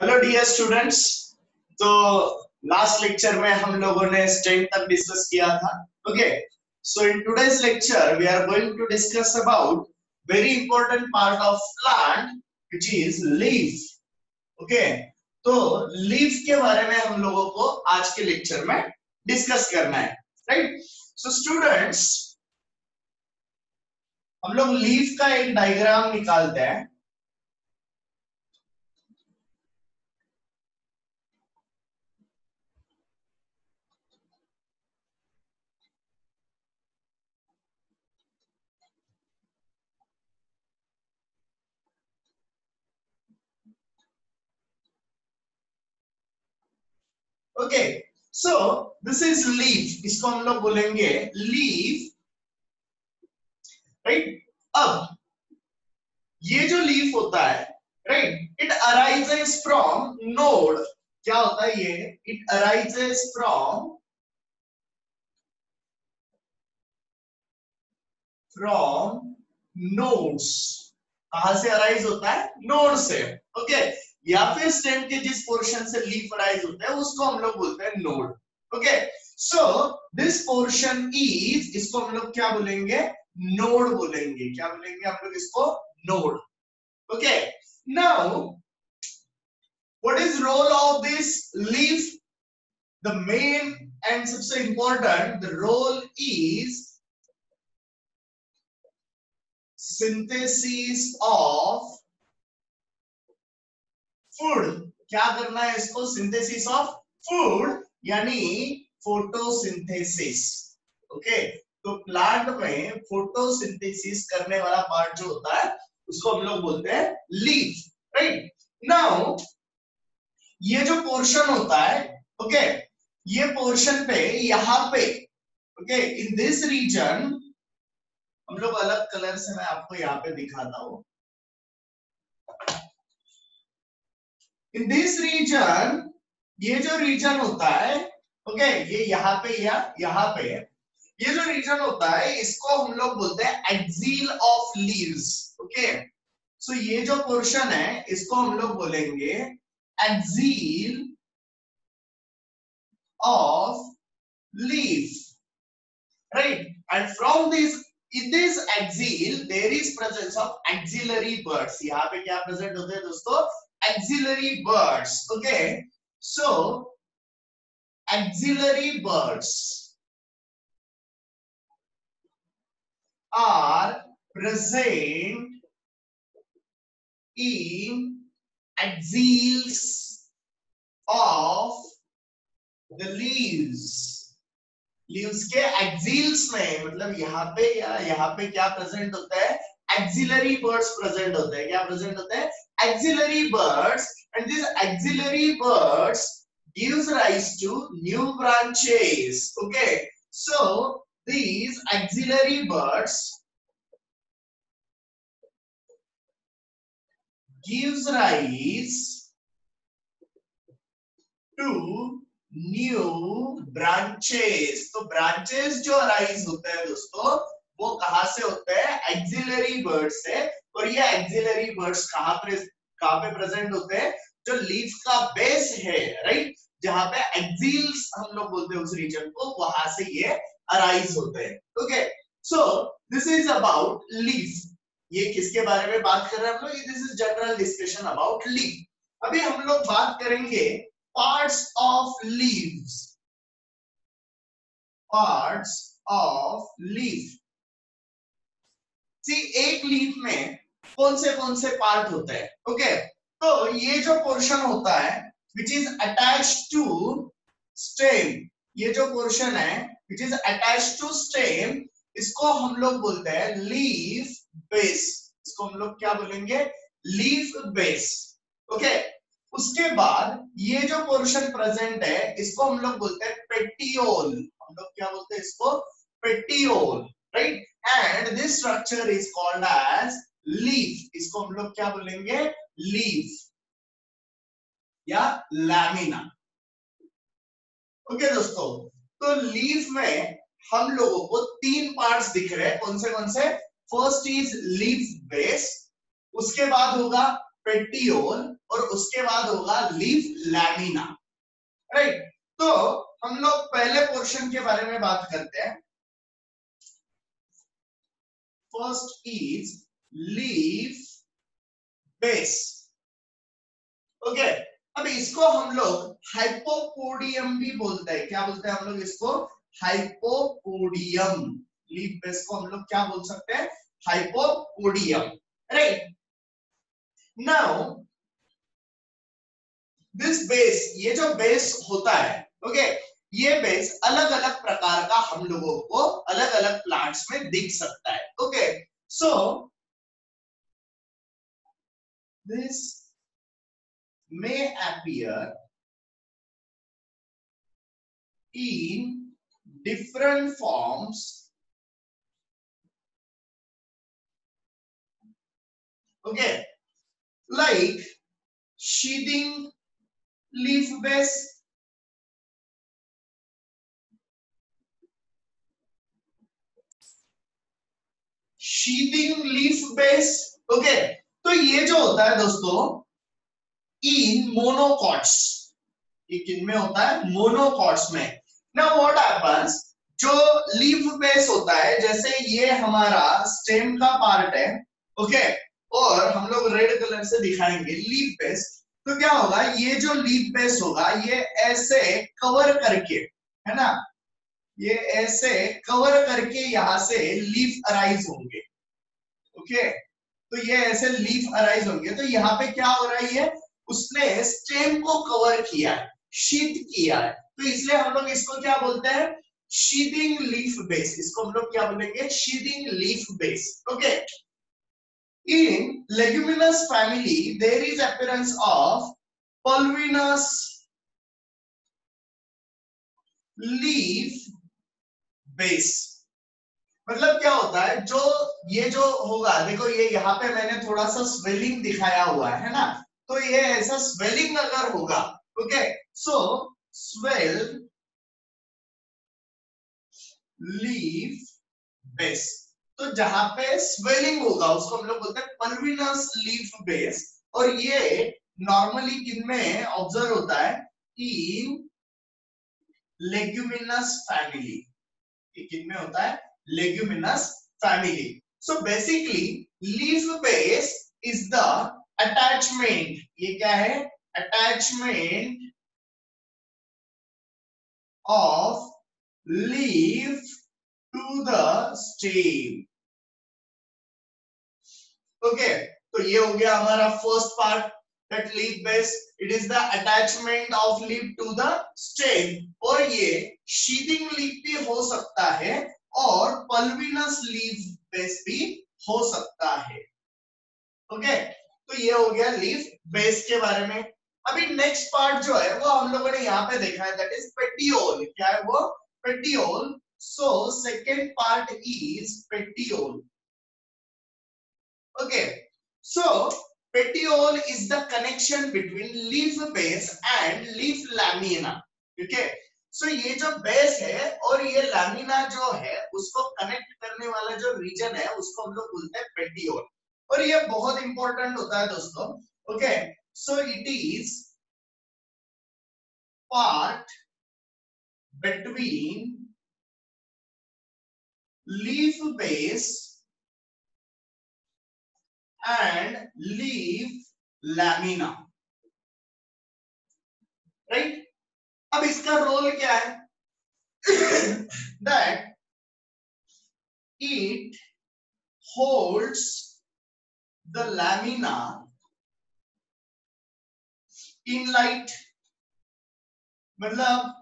Hello dear students. तो last lecture में हम लोगों ने स्टेम तक डिस्कस किया था। Okay, so in today's lecture we are going to discuss about very important part of plant which is leaf. Okay, तो लीफ के बारे में हम लोगों को आज के लेक्चर में डिस्कस करना है, राइट। सो स्टूडेंट्स, हम लोग लीफ का एक डायग्राम निकालते हैं। Okay, so this is leaf, इसको हम लोग बोलेंगे लीफ, राइट। अब ये जो लीफ होता है, right, it arises from node. क्या होता है ये? It arises from nodes. कहां से अराइज होता है? नोड से। ओके, या फिर स्टेम के जिस पोर्शन से लीफ अराइज होता है उसको हम लोग बोलते हैं node. Okay, so this portion is, इसको हम लोग क्या बोलेंगे? नोड बोलेंगे। क्या बोलेंगे हम लोग इसको? Node. Okay, now what is role of this leaf? The main and सबसे important, the role is synthesis of food। क्या करना है इसको? सिंथेसिस ऑफ फूड, यानी फोटोसिंथेसिस। ओके, तो प्लांट में फोटोसिंथेसिस करने वाला पार्ट जो होता है उसको हम लोग बोलते हैं लीफ, राइट। नाउ ये जो पोर्शन होता है, ओके, ये पोर्शन पे, यहां पे, ओके, इन दिस रीजन, हम लोग अलग कलर से मैं आपको यहाँ पे दिखाता हूं। इन दिस रीजन, ये जो रीजन होता है, ओके, ये यहाँ पे या यहाँ पे, ये जो रीजन होता है इसको हम लोग बोलते हैं एक्सिल ऑफ लीव्स। ओके, सो ये जो पोर्शन है इसको हम लोग बोलेंगे axil of leaf, right? And from this, in this axil there is presence of axillary buds। यहाँ पे क्या प्रेजेंट होते हैं दोस्तों? axillary buds। okay, so axillary buds are present in axils of the leaves। Leaves के exiles में, मतलब यहाँ पे या यहाँ पे क्या प्रेजेंट होता है? एक्सिलरी बर्ड्स प्रेजेंट होते हैं। क्या प्रेजेंट होते हैं? Axillary birds. And this axillary birds gives rise to new branches। okay, so these auxiliary birds gives rise to new branches. तो ब्रांचेस जो अराइज होते हैं दोस्तों, वो कहां से होते हैं? एक्सिलरी बर्ड्स से। और ये एक्सिलरी बर्ड्स कहां पे प्रेजेंट होते हैं? जो लीफ का बेस है, राइट, जहां पे एक्सिल्स हम लोग बोलते हैं उस रीजन को, वहां से ये अराइज होते हैं। Okay, so this is about leaf. ये किसके बारे में बात कर रहे हैं हम लोग? This is general discussion about leaf. अभी हम लोग बात करेंगे parts of leaves। parts of leaf। सी, एक लीफ में कौन से पार्ट होते हैं? ओके, तो ये जो पोर्शन होता है which is attached to stem, ये जो पोर्शन है which is attached to stem, इसको हम लोग बोलते हैं लीफ बेस। इसको हम लोग क्या बोलेंगे? Leaf base. ओके, उसके बाद ये जो पोर्शन प्रेजेंट है इसको हम लोग बोलते हैं पेटियोल। हम लोग क्या बोलते हैं इसको? Petiole, right. And this structure is called as leaf. इसको हम लोग क्या बोलेंगे? लीफ या लैमिना। ओके दोस्तों, तो लीफ में हम लोगों को तीन पार्ट्स दिख रहे हैं। कौन से? फर्स्ट इज लीफ बेस, उसके बाद होगा पेटियोल, और उसके बाद होगा लीफ लैमिना, राइट। तो हम लोग पहले पोर्शन के बारे में बात करते हैं। First is leaf base, okay. अब इसको हम लोग हाइपोपोडियम भी बोलते हैं। क्या बोलते हैं हम लोग इसको? हाइपोपोडियम। लीफ बेस को हम लोग क्या बोल सकते हैं? हाइपोपोडियम, राइट। नाउ दिस बेस, ये जो बेस होता है, ओके, ये बेस अलग अलग प्रकार का हम लोगों को अलग अलग प्लांट्स में दिख सकता है, okay. So this may appear in different forms, okay, like sheathing leaf base, sheathing leaf base, okay। तो ये जो होता है दोस्तों इन मोनोकॉट्स, ये किन में होता है? मोनोकॉट्स में। नाउ व्हाट हैपेंस, जो लीफ बेस होता है, जैसे ये हमारा स्टेम का पार्ट है, ओके, और हम लोग रेड कलर से दिखाएंगे लीफ बेस। तो क्या होगा, ये जो लीफ बेस होगा ये ऐसे कवर करके, है ना, ये ऐसे कवर करके यहां से लीफ अराइज होंगे, ओके। तो ये ऐसे लीफ अराइज होंगे। तो यहाँ पे क्या हो रहा है, उसने स्टेम को कवर किया है, शीथ किया है, तो इसलिए हम लोग इसको क्या बोलते हैं? Sheathing leaf base. इसको हम लोग क्या बोलेंगे? Sheathing leaf base, okay. In leguminous family, there is appearance of pulvinous leaf base। मतलब क्या होता है, जो ये जो होगा, देखो ये यहाँ पे मैंने थोड़ा सा स्वेलिंग दिखाया हुआ है ना, तो ये ऐसा स्वेलिंग अगर होगा, ओके, सो स्वेल लीफ बेस। तो जहां पे स्वेलिंग होगा उसको हम लोग बोलते हैं पल्विनस लीफ बेस। और ये नॉर्मली किन में ऑब्जर्व होता है? In leguminous family. ये किन में होता है? Leguminous family. So basically leaf base is the attachment, ये क्या है? Attachment of leaf to the stem, okay. तो ये हो गया हमारा first part, that leaf base, it is the attachment of leaf to the stem. और ये शीथिंग लीफ भी हो सकता है और पल्विनस लीफ बेस भी हो सकता है, ओके। तो ये हो गया लीफ बेस के बारे में। अभी नेक्स्ट पार्ट जो है वो हम लोगों ने यहाँ पे देखा है, दैट इज पेटियोल। क्या है वो? Petiole. So second part is petiole, okay। So petiole is the connection between leaf base and leaf lamina, okay। So ये जो बेस है और ये लैमिना जो है उसको कनेक्ट करने वाला जो रीजन है उसको हम लोग बोलते हैं पेटियोल। और ये बहुत इंपॉर्टेंट होता है दोस्तों, okay. So it is part between leaf base and leaf lamina, right। अब इसका रोल क्या है? that it holds the lamina in light। मतलब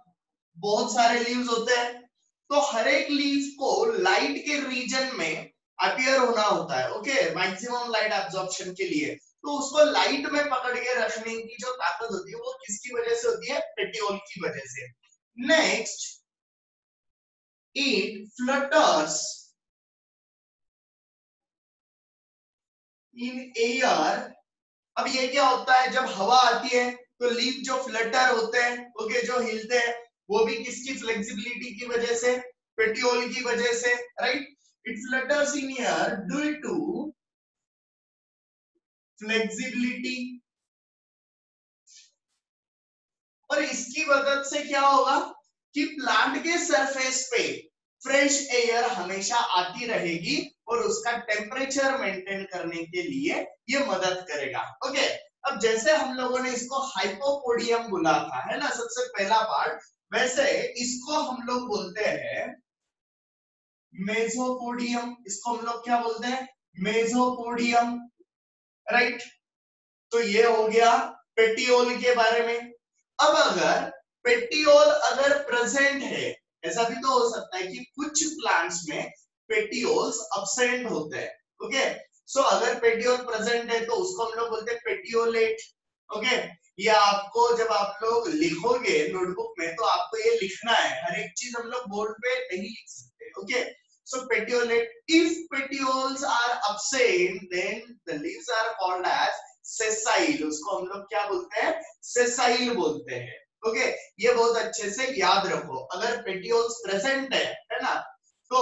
बहुत सारे लीव्स होते हैं, तो हर एक लीफ को लाइट के रीजन में अपीयर होना होता है, ओके, मैक्सिमम लाइट एब्जॉर्प्शन के लिए। तो उसको लाइट में पकड़ के रखने की जो ताकत होती है वो किसकी वजह से होती है? पेटियोल की वजह से। Next, it flutters in air. अब ये क्या होता है, जब हवा आती है तो लीफ जो फ्लटर होते हैं, ओके, जो हिलते हैं, वो भी किसकी? फ्लेक्सिबिलिटी की वजह से, पेटियोल की वजह से, right. It flutters in air due to flexibility और इसकी मदद से क्या होगा कि प्लांट के सरफेस पे फ्रेश एयर हमेशा आती रहेगी और उसका टेम्परेचर मेंटेन करने के लिए ये मदद करेगा। ओके, अब जैसे हम लोगों ने इसको हाइपोपोडियम बोला था, है ना, सबसे पहला पार्ट, वैसे इसको हम लोग बोलते हैं मेसोपोडियम। इसको हम लोग क्या बोलते हैं? मेसोपोडियम, राइट। तो ये हो गया पेटियोल के बारे में। अब अगर पेटियोल अगर प्रेजेंट है, ऐसा भी तो हो सकता है कि कुछ प्लांट्स में पेटियोल्स अब्सेंट होते हैं। ओके, सो अगर पेटियोल प्रेजेंट है तो उसको हम लोग बोलते हैं पेटियोलेट। ओके, ये आपको जब आप लोग लिखोगे नोटबुक में तो आपको ये लिखना है, हर एक चीज हम लोग बोर्ड पे नहीं लिख सकते। Okay, so petiolate, if petioles are absent then the leaves are called as sessile। उसको हम लोग क्या बोलते हैं? सेसाइल बोलते हैं। ओके, ये बहुत अच्छे से याद रखो, अगर पेटियोल्स प्रेजेंट है ना, तो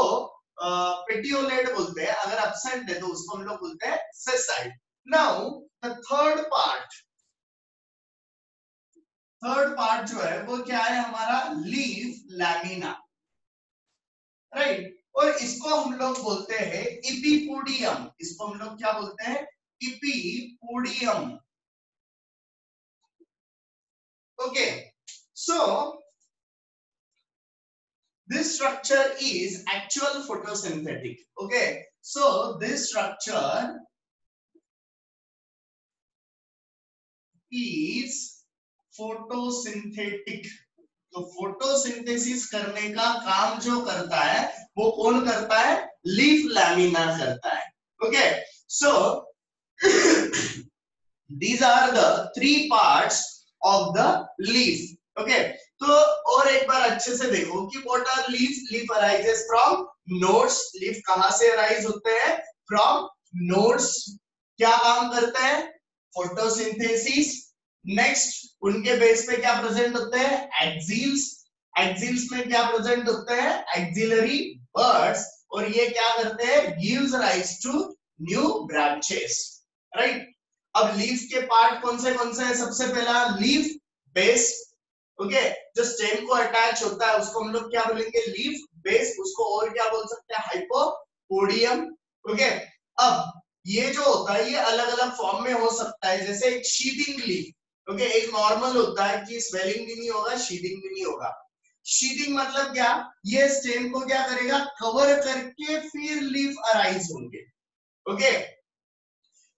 पेटियोलेट बोलते हैं, अगर absent है तो उसको हम लोग बोलते हैं sessile. Now the third part जो है वो क्या है हमारा? Leaf lamina, right. और इसको हम लोग बोलते हैं इपीपोडियम। इसको हम लोग क्या बोलते हैं? Epipodium. Okay, so this structure is actual photosynthetic। okay, so this structure is photosynthetic। तो फोटोसिंथेसिस करने का काम जो करता है वो कौन करता है? लीफ लैमिना करता है। Okay, so these are the three parts of the leaf। okay, तो और एक बार अच्छे से देखो कि what are leaves? leaf arises from nodes। leaf कहां से arise होते हैं? from nodes। क्या काम करते हैं? फोटोसिंथेसिस। नेक्स्ट, उनके बेस पे क्या प्रेजेंट होते हैं? एक्सिल्स। एक्सिल्स में क्या प्रेजेंट होते हैं? Axillary buds. और ये क्या करते हैं? Gives rise to new branches, right. अब लीफ के पार्ट कौन से हैं? सबसे पहला लीफ बेस। ओके, जो स्टेम को अटैच होता है उसको हम लोग क्या बोलेंगे? Leaf base. उसको और क्या बोल सकते हैं? हाइपोपोडियम। ओके, अब ये जो होता है ये अलग अलग फॉर्म में हो सकता है, जैसे एक शीथिंग लीफ। ओके, एक नॉर्मल होता है कि स्वेलिंग भी नहीं होगा, शीथिंग भी नहीं होगा। शीथिंग मतलब क्या? ये स्टेम को क्या करेगा? कवर करके फिर लीफ अराइज होंगे। ओके,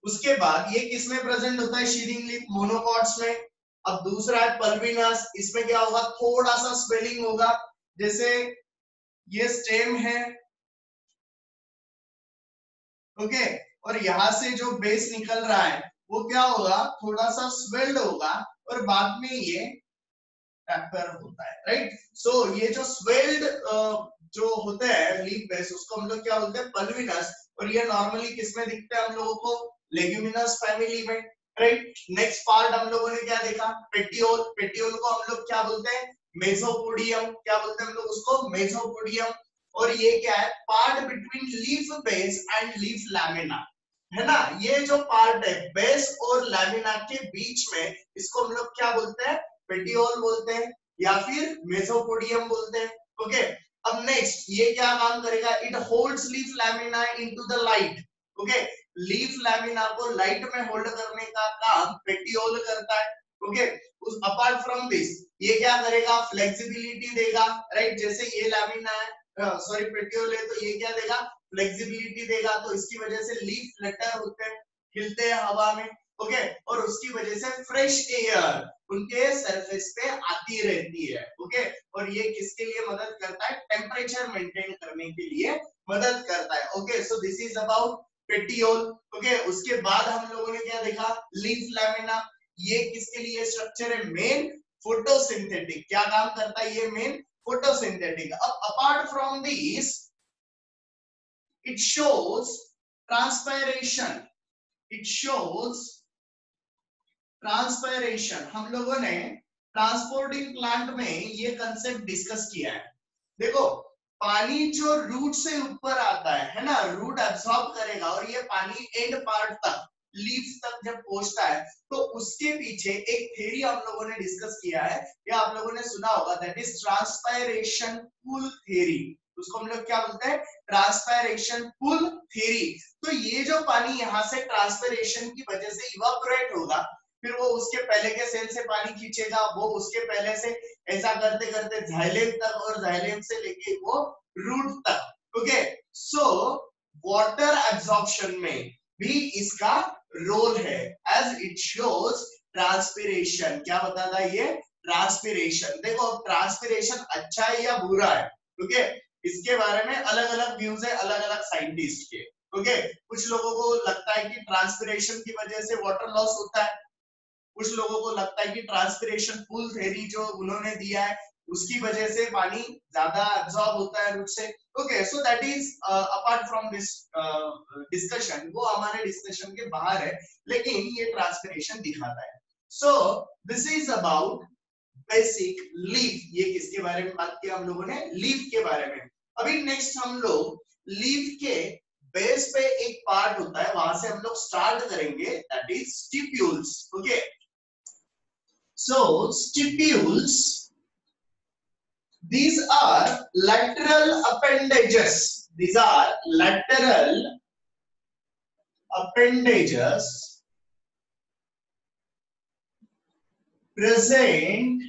उसके बाद ये किसमें प्रेजेंट होता है? शीथिंग लीफ मोनोकॉट्स में। अब दूसरा है पल्बिनस। इसमें क्या होगा? थोड़ा सा स्वेलिंग होगा, जैसे ये स्टेम है, ओके, और यहां से जो बेस निकल रहा है वो क्या होगा? थोड़ा सा स्वेल्ड होगा और बाद में ये टैपर होता है, राइट। सो ये जो स्वेल्ड जो होते हैं लीफ बेस उसको हम लोग क्या बोलते हैं? पल्बिनस। और ये नॉर्मली किसमें दिखते हैं हम लोगों को? लेग्यूमिनस फैमिली में, राइट। नेक्स्ट पार्ट हम लोगों ने क्या देखा? पेटियोल। पेटियोल को हम लोग क्या बोलते हैं? मेसोपोडियम। क्या बोलते हैं हम लोग उसको? मेसोपोडियम। और ये क्या है? Part between leaf base and leaf lamina, है ना। ये जो पार्ट है बेस और लैमिना के बीच में, इसको हम लोग क्या बोलते हैं? पेटियोल बोलते हैं या फिर मेसोपोडियम बोलते हैं। ओके, अब नेक्स्ट ये क्या काम करेगा? It holds leaf lamina into the light. Okay, leaf lamina को लाइट में होल्ड करने का काम पेटियोल करता है। ओके, उस अपार्ट फ्रॉम दिस ये क्या करेगा? फ्लेक्सिबिलिटी देगा, राइट। जैसे ये लैमिना है, सॉरी पेटियोल है, तो ये क्या देगा? फ्लेक्सिबिलिटी देगा। तो इसकी वजह से लीफ फ्लटर होते हैं, हिलते हैं हवा में। ओके, और उसकी वजह से फ्रेश एयर उनके सरफेस पे आती रहती है। ओके, और ये किसके लिए मदद करता है? टेम्परेचर मेंटेन करने के लिए मदद करता है। Okay, so this is about petiole. Okay, उसके बाद हम लोगों ने क्या देखा? Leaf lamina. ये किसके लिए स्ट्रक्चर है? Main photosynthetic. क्या काम करता है ये? Main photosynthetic. अब apart from this it shows transpiration। it shows transpiration. हम लोगों ने ट्रांसपोर्टिंग प्लांट में ये कंसेप्ट डिस्कस किया है। देखो, पानी जो रूट से ऊपर आता है ना, रूट एब्सॉर्ब करेगा और ये पानी एंड पार्ट तक लीव्स तक जब पहुंचता है तो उसके पीछे एक थ्योरी हम लोगों ने डिस्कस किया है, या आप लोगों ने सुना होगा, that is transpiration pool theory. उसको हम लोग क्या बोलते हैं? Transpiration pool theory. तो ये जो पानी यहाँ से ट्रांसपायरेशन की वजह से इवापोरेट होगा, फिर वो उसके पहले के सेल से पानी खींचेगा, वो उसके पहले से ऐसा करते करते जाइलेम तक, और जाइलेम से लेके वो रूट तक। ओके, सो वाटर एब्जॉर्प्शन में भी इसका रोल है, एज इट शोज ट्रांसपिरेशन। क्या बताता है ये? ट्रांसपिरेशन। देखो ट्रांसपिरेशन अच्छा है या बुरा है, ओके, इसके बारे में अलग अलग व्यूज है अलग अलग साइंटिस्ट के। ओके, कुछ लोगों को लगता है कि ट्रांसपिरेशन की वजह से वाटर लॉस होता है, कुछ लोगों को लगता है कि ट्रांसपिरेशन पूल थ्योरी जो उन्होंने दिया है उसकी वजह से पानी ज्यादा एब्जॉर्ब होता है रूट से। Okay, so that is apart from this discussion, वो हमारे डिस्कशन के बाहर है, लेकिन ये ट्रांसपिरेशन दिखाता है। सो this is about basic leaf. ये किसके बारे में बात किया हम लोगों ने? लीफ के बारे में। अभी नेक्स्ट हम लोग लीफ के बेस पे एक पार्ट होता है, वहां से हम लोग स्टार्ट करेंगे, that is stipules. Okay, so stipules, these are lateral appendages. These are lateral appendages present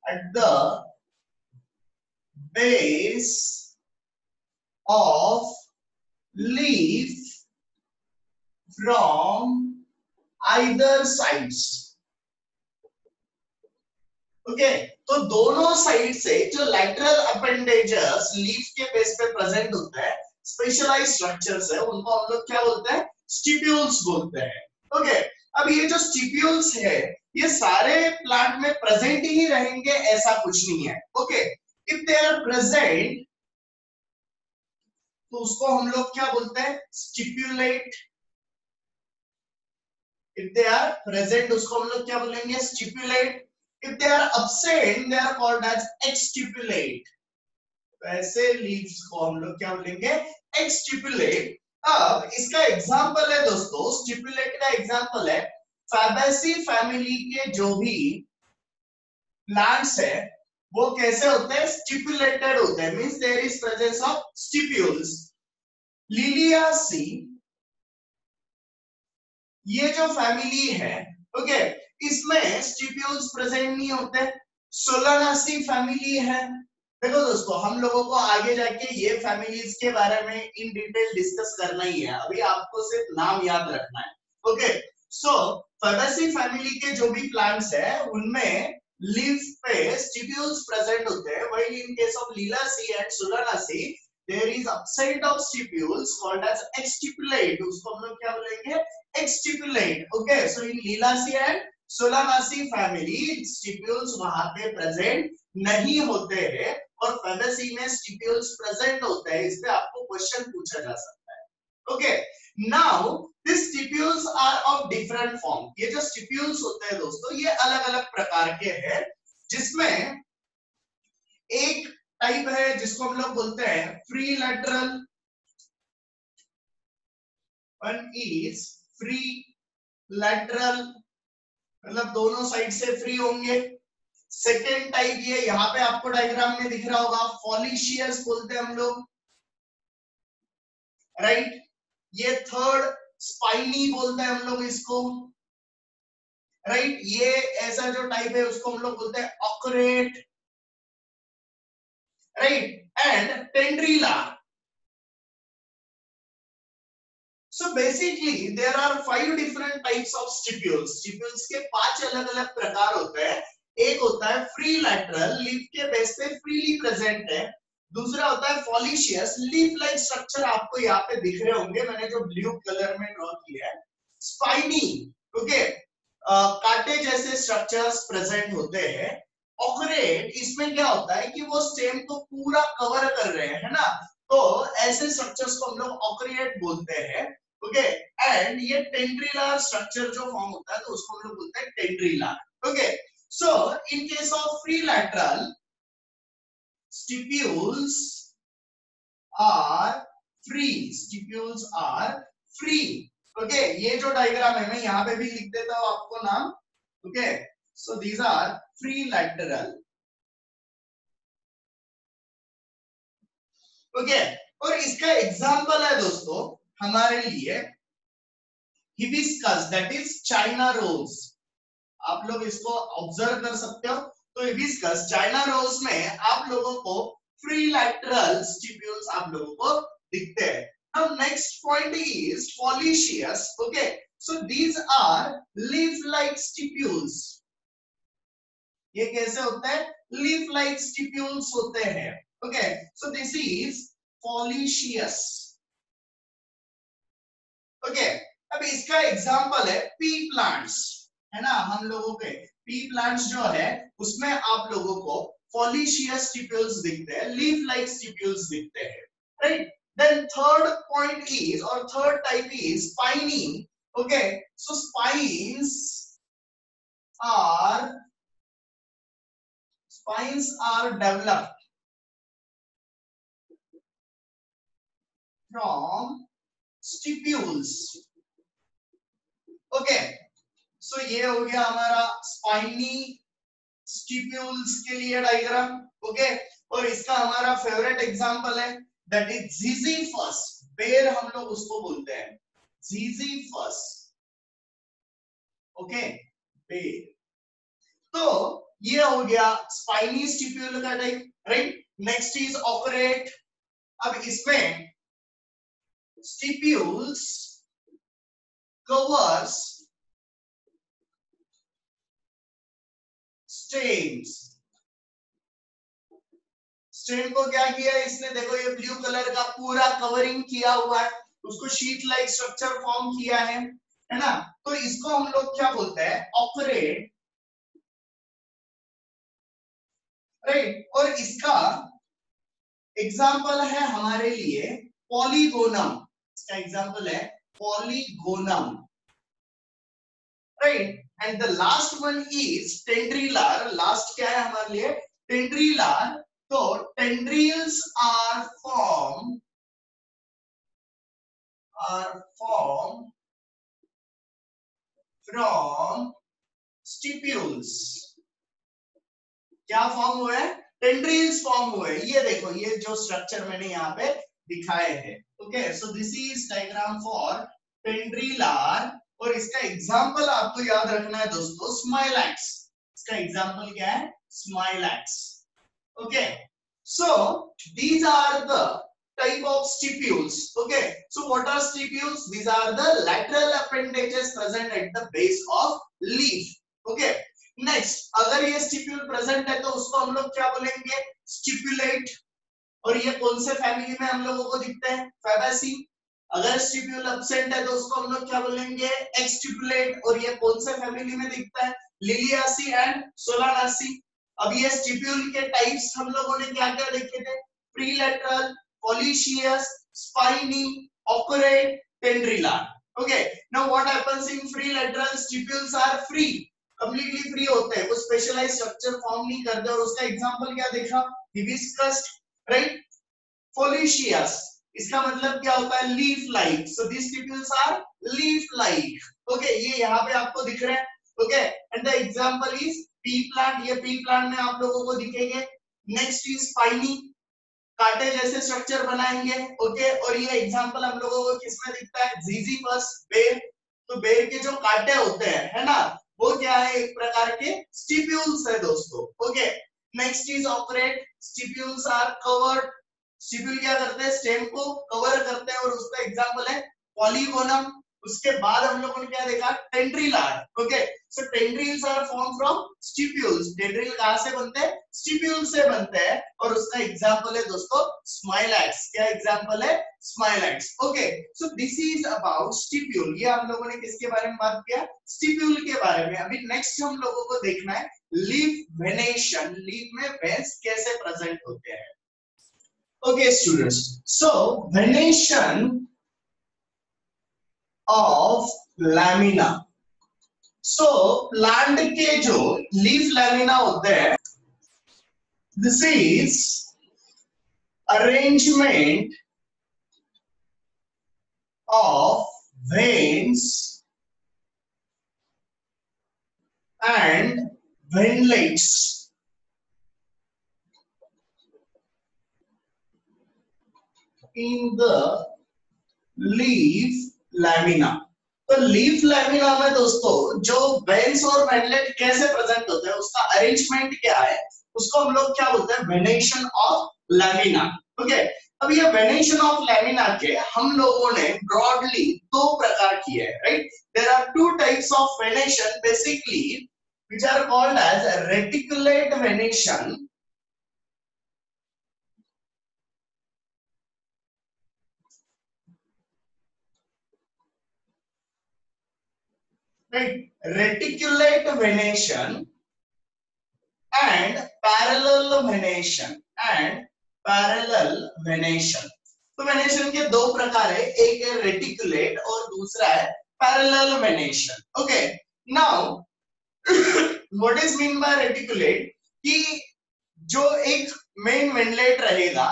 at the base of leaf from either sides. Okay, तो दोनों साइड से जो लैटरल अपेंडेजेस लीफ के बेस पे प्रेजेंट होते हैं, specialised structures है, उनको हम लोग क्या बोलते हैं? स्टिप्यूल्स बोलते हैं। ओके, अब ये जो स्टिप्यूल्स है ये सारे प्लांट में प्रेजेंट ही रहेंगे ऐसा कुछ नहीं है। Okay, if they are present तो उसको हम लोग क्या बोलते हैं? Stipulate. If they are present उसको हम लोग क्या बोलेंगे? Stipulate. If they are absent, they are called as exstipulate. ऐसे लीव्स को हम लोग क्या बोलेंगे? एक्सटिपुलेट। अब इसका एग्जांपल है दोस्तों, स्टिपुलेट का एग्जांपल है फैबेसी फैमिली के जो भी प्लांट्स है वो कैसे होते हैं? स्टिपुलेटेड होते हैं, means there is presence of stipules. Liliaceae ये जो फैमिली है, ओके, इसमें स्टिप्यूल्स प्रेजेंट नहीं होते। सोलानासी फैमिली है। देखो दोस्तों, हम लोगों को आगे जाके ये फैमिलीज के बारे में इन डिटेल डिस्कस करना ही है, अभी आपको सिर्फ नाम याद रखना है। ओके, सो फैबेसी फैमिली के जो भी प्लांट्स है उनमें लीफ पे स्टिप्यूल्स प्रेजेंट होते हैं, while in case of Liliaceae and Solanaceae there is absent of stipules called as exstipulate. उसको हम लोग क्या बोलेंगे? exstipulate. Okay, so in Liliaceae and Solanaceae family stipules वहां पे प्रेजेंट नहीं होते हैं, और फैबेसी में स्टिप्यूल्स प्रेजेंट होते हैं। इस पे आपको क्वेश्चन पूछा जा सकता है। Okay, now this stipules are of different form. ये जो स्टिप्यूल्स होते हैं दोस्तों ये अलग अलग प्रकार के हैं, जिसमें एक टाइप है जिसको हम लोग बोलते हैं free lateral. One is free lateral, मतलब दोनों साइड से फ्री होंगे। सेकेंड टाइप ये यहाँ पे आपको डायग्राम में दिख रहा होगा, फॉलिशियस बोलते हैं हम लोग, राइट। ये थर्ड स्पाइनी बोलते हैं हम लोग इसको, राइट। ये ऐसा जो टाइप है उसको हम लोग बोलते हैं ochreate, right, and tendrillar. So basically there are 5 different types of stipules. Stipules के 5 अलग अलग प्रकार होते हैं। एक होता है फ्री लैटरल, लीफ के बेस पे फ्रीली प्रेजेंट है। दूसरा होता है फॉलिशियस, लीफ लाइक स्ट्रक्चर आपको यहाँ पे दिख रहे होंगे, मैंने जो ब्लू कलर में ड्रॉ किया है। स्पाइनी, ओके, कांटे जैसे स्ट्रक्चर्स प्रेजेंट होते हैं। ऑक्रेट, इसमें क्या होता है कि वो स्टेम को पूरा कवर कर रहे हैं, है ना, तो ऐसे स्ट्रक्चर्स को हम लोग ऑक्रिएट बोलते हैं। ओके, एंड ये टेंड्रिलर स्ट्रक्चर जो फॉर्म होता है तो उसको हम लोग बोलते हैं टेंड्रिलर। Okay, so in case of free lateral stipules are free, stipules are free. Okay, ये जो डायग्राम है मैं यहाँ पे भी लिख देता हूँ आपको नाम। Okay, so these are free lateral. Okay, और इसका एग्जांपल है दोस्तों हमारे लिए hibiscus, that is China rose. आप लोग इसको ऑब्जर्व कर सकते हो। तो हिबिस्कस चाइना रोज में आप लोगों को फ्री लैटरल स्टिप्यूल्स आप लोगों को दिखते हैं। Now next point is foliaceous. Okay, so these are leaf-like stipules. ये कैसे होता है? Leaf-like stipules होते हैं। Okay, so this is foliaceous. Okay, अब इसका एग्जांपल है पी प्लांट्स, है ना। हम लोगों के पी प्लांट्स जो है उसमें आप लोगों को foliaceous stipules दिखते हैं, leaf-like stipules दिखते हैं, right? Then third point is, or third type is spiny. Okay, so spines are developed from stipules. Okay, so ये हो गया हमारा spiny stipules के लिए डायग्राम। ओके, और इसका हमारा फेवरेट एग्जांपल है दैट इज ज़िज़िफस। बेर हम लोग उसको बोलते हैं, ज़िज़िफस। ओके, बेर। तो ये हो गया स्पाइनी स्टिप्यूल का type, right. Next is operate. अब इसमें स्टिप्यूल्स कवर्स स्टेम्स। स्टेम को क्या किया इसने, देखो ये ब्लू कलर का पूरा कवरिंग किया हुआ है, उसको शीट लाइक स्ट्रक्चर फॉर्म किया है ना। तो इसको हम लोग क्या बोलते हैं, ऑपरेट, राइट। और इसका एग्जाम्पल है हमारे लिए पॉलीगोनम। इसका एग्जाम्पल है polygonum, right. And the last one is tendrillar. Last क्या है हमारे लिए, टेंड्रिलर। तो tendrils are formed from stipules। क्या फॉर्म हुआ है, टेंड्रिल्स फॉर्म हुए। ये देखो ये जो स्ट्रक्चर मैंने यहाँ पे दिखाए हैं। Okay, so this is diagram for टेंड्रिलर। और इसका एग्जांपल आपको याद रखना है दोस्तों, स्माइलैक्स। इसका एग्जांपल क्या है, Smilax. Okay, so these are the type of stipules. Okay, so what are stipules? These are the lateral appendages present at the base of leaf. Okay, next अगर ये स्टिप्यूल प्रेजेंट है तो उसको हम लोग क्या बोलेंगे, स्टिपुलेट। और ये कौन से फैमिली में हम लोगों को दिखते हैं, फैबेसी। अगर स्टिप्यूल एब्सेंट है तो उसको हम लोग क्या बोलेंगे, एक्सटिपुलेट। और ये कौन से फैमिली में दिखता है, लिलियासी एंड सोलानासी। अब ये स्टिप्यूल के टाइप्स हम लोगों ने क्या क्या देखे थे, free lateral, foliaceous, spiny, ochreate, tendrillar. Okay, now what happens in free lateral, stipules are free, completely free होते हैं, वो स्पेशलाइज्ड स्ट्रक्चर फॉर्म नहीं करते। और उसका एग्जांपल क्या देखा, हिबिस्कस, राइट। फॉलिशियस, इसका मतलब क्या होता है, leaf like. So this stipules are leaf like. Okay, ये यहाँ पे आपको दिख रहे हैं। Okay, and the example is pea plant. ये पी प्लांट में आप लोगों को दिखेंगे। नेक्स्ट इज स्पाइनी, कांटे जैसे स्ट्रक्चर बनाएंगे। ओके, और ये एग्जांपल हम लोगों को किसमें दिखता है, ज़िज़िफस, बेर। तो बेर के जो कांटे होते हैं, है ना, वो क्या है, एक प्रकार के स्टिप्यूल्स है दोस्तों। Okay, next is operate. Stipules are covered. Stipule क्या करते हैं, स्टेम को कवर करते हैं, और उसका एग्जांपल है पॉलीगोनम। उसके बाद हम लोगों ने क्या देखा, tendrillar. Okay, so tendrils are form from stipules. Tendril कहां से बनते हैं, स्टिप्यूल से बनते हैं। और उसका एग्जांपल है दोस्तों स्माइलैक्स। क्या एग्जांपल है, Smilax. Okay, so this is about stipule. ये हम लोगों ने किसके बारे में बात किया, स्टिप्यूल के बारे में। अभी नेक्स्ट हम लोगों को देखना है लीफ वेनेशन। लीफ में वेन्स कैसे प्रेजेंट होते हैं। Okay students, so venation of lamina. So plant के जो leaf lamina होते हैं, this is arrangement of veins and ventlets in the leaf lamina. तो लीफ लैमिना में दोस्तों जो वेन्स और वेनलेट कैसे प्रेजेंट होते हैं, उसका अरेंजमेंट क्या है, उसको हम लोग क्या बोलते हैं, वेनेशन ऑफ लैमिना। ओके, अब ये वेनेशन ऑफ लैमिना के हम लोगों ने ब्रॉडली दो प्रकार किए हैं, right. There are two types of venation basically which are called as reticulate venation right, reticulate venation and parallel venation and parallel venation। तो वेनेशन के दो प्रकार है, एक है रेटिकुलेट और दूसरा है parallel venation. Okay, now what is mean by reticulate, कि जो एक मेन वेनलेट रहेगा,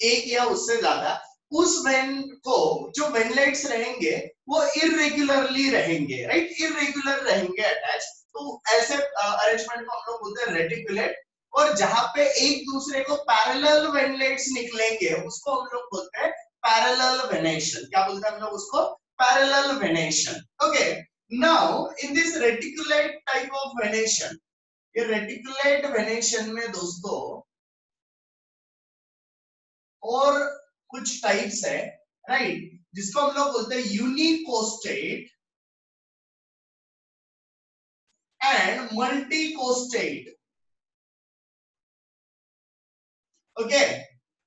एक या उससे ज्यादा, उस वेन को जो वेनलेट्स रहेंगे वो इरेगुलरली रहेंगे, राइट, इरेगुलर रहेंगे अटैच। तो ऐसे अरेंजमेंट को हम लोग बोलते हैं रेटिकुलेट। और जहां पे एक दूसरे को पैरेलल वेनलेट्स निकलेंगे उसको हम लोग बोलते हैं पैरेलल वेनेशन। क्या बोलते हैं हम लोग उसको, parallel venation. Okay, now in this reticulate type of venation, ये रेटिकुलेट वेनेशन में दोस्तों और कुछ टाइप्स है, राइट, जिसको हम लोग बोलते हैं unicostate and multicostate. Okay,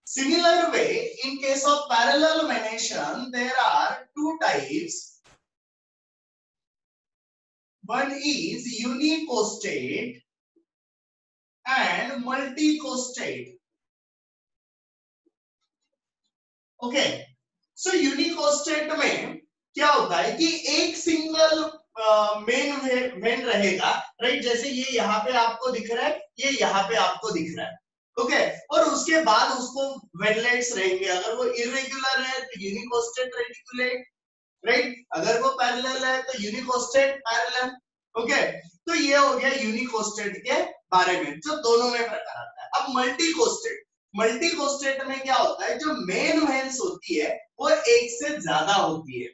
similar way in case of parallel venation there are two types, one is unicostate and multicostate। Okay, so unicostate में क्या होता है कि एक सिंगल मेन वेन रहेगा, राइट, जैसे ये यहाँ पे आपको दिख रहा है, ये यहाँ पे आपको दिख रहा है। ओके, और उसके बाद उसको वेनलेट्स रहेंगे। अगर वो इरेगुलर है तो यूनिकोस्टेट रेटिकुलेट, राइट, अगर वो पैरेलल है तो यूनिकोस्टेट पैरेलल। ओके, तो ये हो गया यूनिकोस्टेट के बारे में, जो दोनों में प्रकार आता है। अब मल्टीकोस्टेट, मल्टीकोस्टेट में क्या होता है, जो मेन वेन्स होती है वो एक से ज्यादा होती है।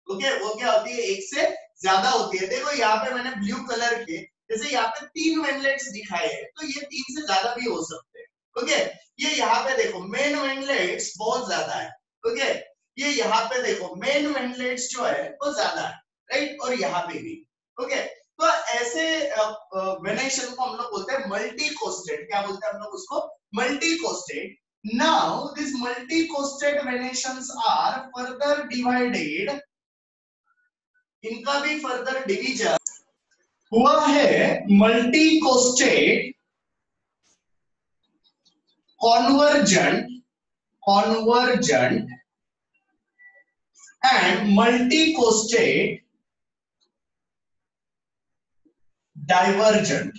ओके, वो क्या होती है, एक से ज्यादा होती है। देखो यहाँ पे मैंने ब्लू कलर के, जैसे यहाँ पे 3 वेनलेट्स दिखाए हैं, तो ये 3 से ज्यादा भी हो सकते हैं। ओके, ये यहाँ पे देखो मेन वेनलेट्स बहुत ज्यादा है। ओके, ये यहाँ पे देखो मेन वेनलेट्स जो है वो ज्यादा है, राइट, और यहाँ पे भी। ओके, तो ऐसे वेनेशन को हम लोग बोलते हैं मल्टीकोस्टेट। क्या बोलते हैं हम लोग उसको, मल्टीकोस्टेट। Now these multi-costed venations are further divided, इनका भी फर्दर डिवीजन हुआ है मल्टी-कोस्टेट, कॉन्वर्जेंट, कॉन्वर्जेंट एंड मल्टी-कोस्टेट डाइवर्जेंट।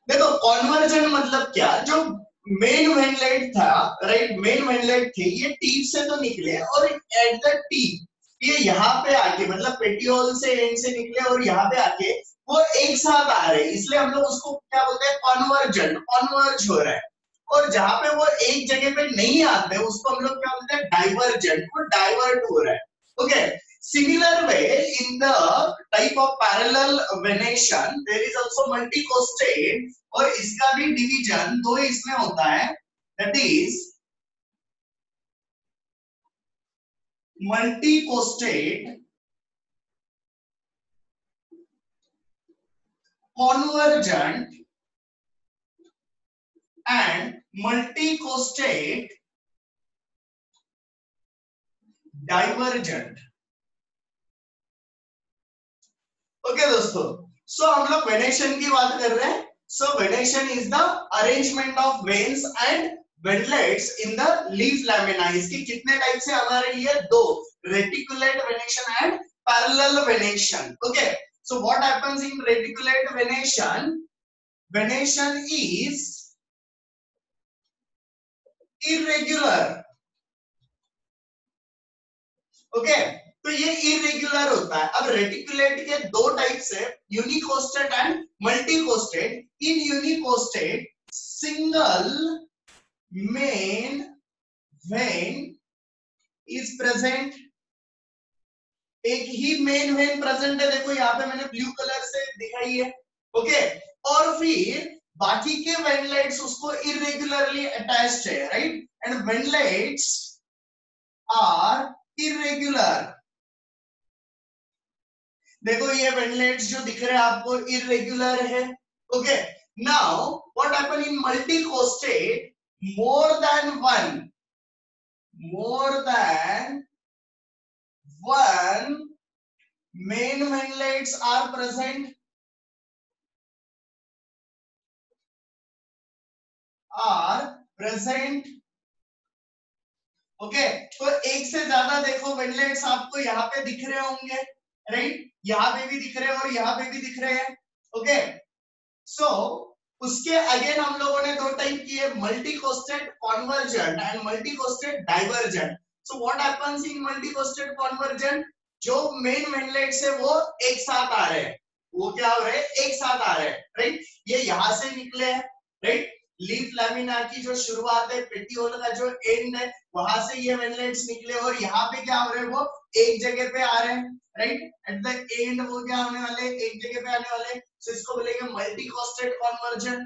देखो कॉन्वर्जेंट मतलब क्या, जो मेन वेनलेट था, राइट, मेन वेनलेट थे, ये टीप से तो निकले और एट द टीप ये यहाँ पे आके, मतलब पेटियोल से एंड से निकले और यहाँ पे आके वो एक साथ आ रहे हैं, इसलिए हम लोग उसको क्या बोलते हैं, कॉन्वर्जेंट, कॉन्वर्ज हो रहा है। और जहां पे वो एक जगह पे नहीं आते उसको हम लोग क्या बोलते हैं, डाइवर्जेंट, वो डाइवर्ट हो रहा है। Okay, similar way in the type of parallel venation there is also multicostate, और इसका भी डिवीजन दो इसमें होता है, that is multicostate, convergent and multicostate divergent। Okay दोस्तों, सो हम लोग वेनेशन की बात कर रहे हैं। So venation is the arrangement of veins and veinlets in the leaf lamina. इसके कितने टाइप से हमारे लिए, दो, reticulate venation and parallel venation. Okay, so what happens in reticulate venation, venation is irregular, okay, तो ये इरेग्युलर होता है। अब रेटिकुलेट के दो टाइप्स है, unicostate and multicostate. In unicostate single main vein is present, एक ही मेन वेन प्रेजेंट है, देखो यहाँ पे मैंने ब्लू कलर से दिखाई है। ओके, और फिर बाकी के वेनलेट्स उसको इरेग्युलरली अटैच्ड है, right, and veinlets are irregular. देखो ये वेनलेट्स जो दिख रहे हैं आपको इरेग्युलर है। Okay, now what happen in multi costate, more than one main ventlets are present, okay, तो एक से ज्यादा देखो वेनलेट्स आपको यहाँ पे दिख रहे होंगे, राइट, यहाँ पे भी दिख रहे हैं और यहाँ पे भी दिख रहे हैं। ओके, सो उसके अगेन हम लोगों ने दो टाइप किए, multi costate convergent and multi costate divergent. So what happens in multi costate convergent, जो मेन वेनलेट्स है वो एक साथ आ रहे हैं, वो क्या हो रहे हैं, एक साथ आ रहे हैं, राइट, ये यहां से निकले हैं, राइट, लीफ लैमिना की जो शुरुआत है, पेटियोल का जो एंड है, वहां से ये वेनलेट्स निकले और यहाँ पे क्या हो रहे हैं, वो एक जगह पे आ रहे हैं, राइट, एट द एंड वो क्या होने वाले, एक जगह पे आने वाले, तो इसको बोलेंगे मल्टी कोस्टेड कॉन्वर्जन।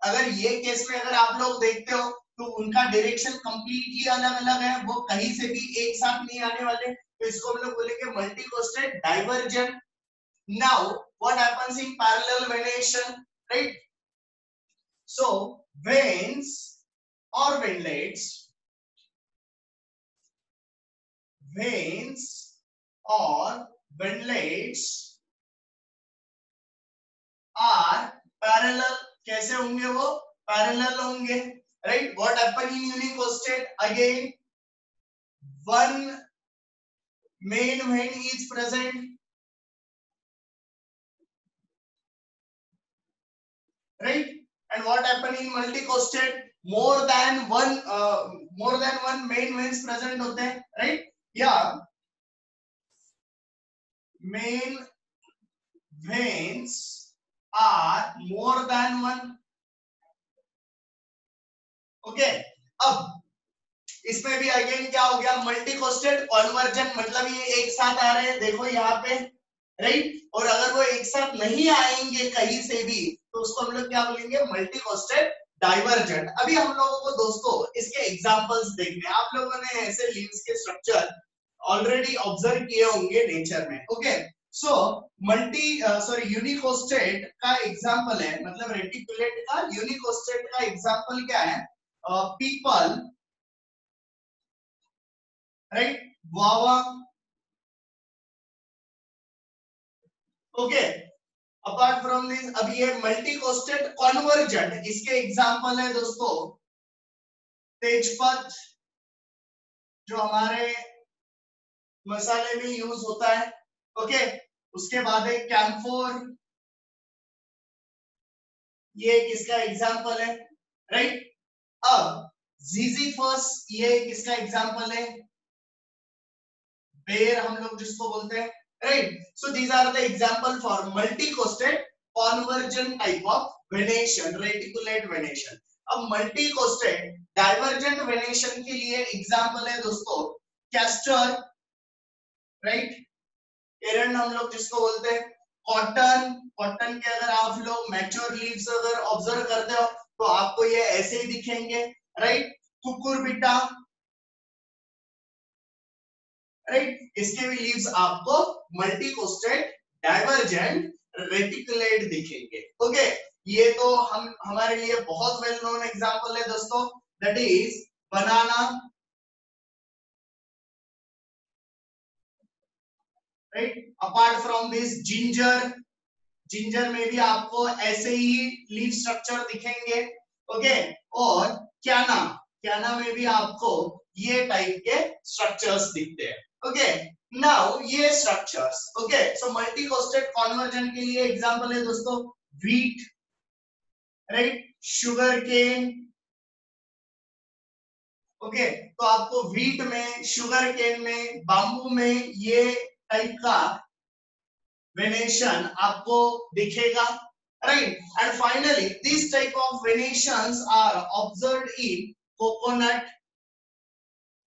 अगर ये केस में अगर आप लोग देखते हो तो उनका डायरेक्शन कंप्लीटली अलग अलग है, वो कहीं से भी एक साथ नहीं आने वाले, तो इसको हम लोग बोलेंगे multi costate divergent. Now what happens in parallel venation, right, so veins or ventlets are parallel, कैसे होंगे वो, पैरेलल होंगे, right, what happen in unicostate, again one main vein is present, right, and what happen in multicostate, more than one main veins present होते हैं, right, या main veins are more than one। Okay, अब इसमें भी again क्या हो गया, multi costate conversion, मतलब ये एक साथ आ रहे हैं, देखो यहाँ पे, राइट, और अगर वो एक साथ नहीं आएंगे कहीं से भी तो उसको हम लोग क्या बोलेंगे, मल्टी कोस्टेड डाइवर्जेंट। अभी हम लोगों को दोस्तों इसके एग्जांपल्स देखने, आप लोगों ने ऐसे लीव्स के स्ट्रक्चर ऑलरेडी ऑब्जर्व किए होंगे नेचर में। ओके, सो यूनिकोस्टेट का एग्जांपल है, मतलब रेटिकुलेट का यूनिकोस्टेट का एग्जांपल क्या है, people, right, guava। Okay, apart from this, अभी ये मल्टी कोस्टेड कॉन्वर्जेंट, इसके एग्जांपल है दोस्तों तेजपत, जो हमारे मसाले में यूज होता है। ओके, उसके बाद एक कैम्फोर, ये किसका एग्जांपल है, राइट, अब जीजीफस, ये किसका एग्जांपल है, बेर हम लोग जिसको बोलते हैं, right, so these are the example for multi costate convergent type of venation, reticulate venation. अब मल्टी कोस्टेड डाइवर्जेंट वेनेशन के लिए एग्जांपल है दोस्तों कैस्टर, राइट, एरंड हम लोग जिसको बोलते हैं, कॉटन, कॉटन के अगर आप लोग मैच्योर लीव्स अगर ऑब्जर्व करते हो तो आपको ये ऐसे ही दिखेंगे, राइट, कुकुरबिटा, राइट, इसके भी लीव्स आपको मल्टी कोस्टेड डाइवर्जेंट रेटिकुलेट दिखेंगे। ओके, ये तो हम हमारे लिए बहुत वेल नोन एग्जांपल है दोस्तों, that is banana, right, apart from this ginger, ginger में भी आपको ऐसे ही लीफ स्ट्रक्चर दिखेंगे। ओके, और क्याना, क्याना में भी आपको ये टाइप के स्ट्रक्चर्स दिखते हैं। ओके, नाउ ये structures, okay, so multi costate conversion के लिए एग्जांपल है दोस्तों wheat, right, sugar cane, okay, तो आपको व्हीट में, शुगर केन में, बाम्बू में ये टाइप का वेनेशन आपको दिखेगा, right. And finally this type of venations are observed in coconut,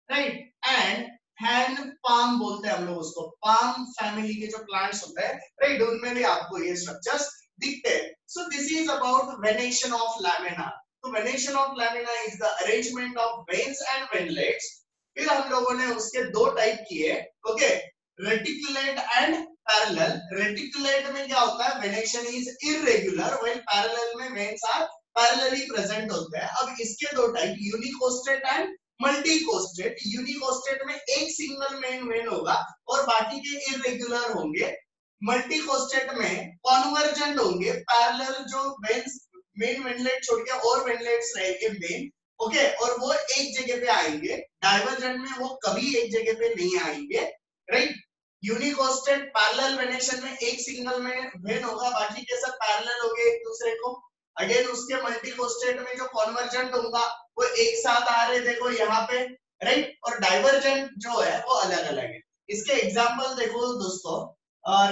right, and hand palm बोलते हैं हम लोग उसको, पाम फैमिली के जो प्लांट्स होते हैं, राइट, उनमें भी आपको ये स्ट्रक्चर्स दिखते हैं। So this is about venation of lamina. तो venation of lamina is the arrangement of veins and veinlets. फिर हम लोगों ने उसके दो टाइप किए, okay, reticulate and parallel. Reticulate में क्या होता है, venation is irregular, while parallel में वेन्स आर पैरेलली प्रेजेंट होते हैं। अब इसके दो type, unicostate and multi costate. Unicostate में एक सिंगल मेन वेन होगा और बाकी के इरेगुलर होंगे। मल्टी कोस्टेट में कॉन्वर्जेंट होंगे, पैरेलल जो वेन्स, मेन वेनलेट छोड़ के और वेनलेट्स रहेंगे मेन, ओके, और वो एक जगह पे आएंगे। डाइवर्जेंट में वो कभी एक जगह पे नहीं आएंगे, राइट। यूनिकोस्टेट पैरेलल वेनेशन में एक सिंगल में वेन होगा, बाकी के सब पैरेलल होंगे एक दूसरे को। अगेन उसके मल्टी कोस्टेट में जो कॉन्वर्जेंट होगा वो एक साथ आ रहे, देखो यहाँ पे, राइट, और डाइवर्जेंट जो है वो अलग अलग है। इसके एग्जांपल देखो दोस्तों,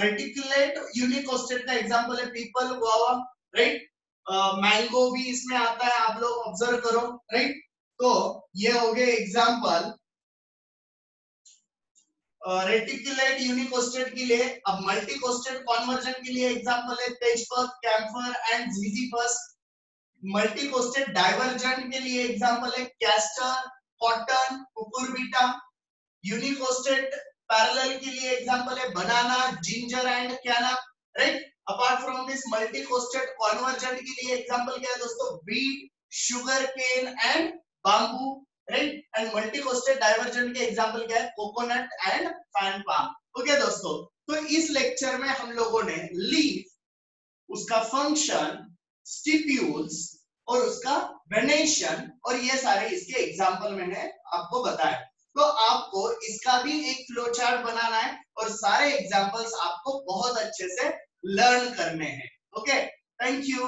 रेटिकुलेट यूनिकोस्टेट का एग्जांपल है पीपल, गुआवा, राइट, मैंगो भी इसमें आता है, आप लोग ऑब्जर्व करो, राइट। तो ये हो गए एग्जांपल रेटिकुलेट यूनिकोस्टेट के लिए। अब मल्टी कोस्टेट कॉन्वर्जेंट के लिए एग्जांपल है तेजपत, camphor and Zizyphus. Multi costate divergent के लिए एग्जांपल है castor, cotton, Cucurbita. Unicostate parallel के लिए एग्जांपल है banana, ginger and canna, right. Apart from this multi costate convergent के लिए एग्जांपल क्या है दोस्तों, wheat, sugar cane and bamboo, right. And multi costate divergent के एग्जांपल क्या है, coconut and fan palm. Okay दोस्तों, तो इस लेक्चर में हम लोगों ने लीफ, उसका फंक्शन, स्टिप्यूल्स और उसका वेनेशन और ये सारे इसके एग्जांपल मैंने आपको बताया। तो आपको इसका भी एक फ्लो चार्ट बनाना है और सारे एग्जांपल्स आपको बहुत अच्छे से लर्न करने हैं। Okay, thank you.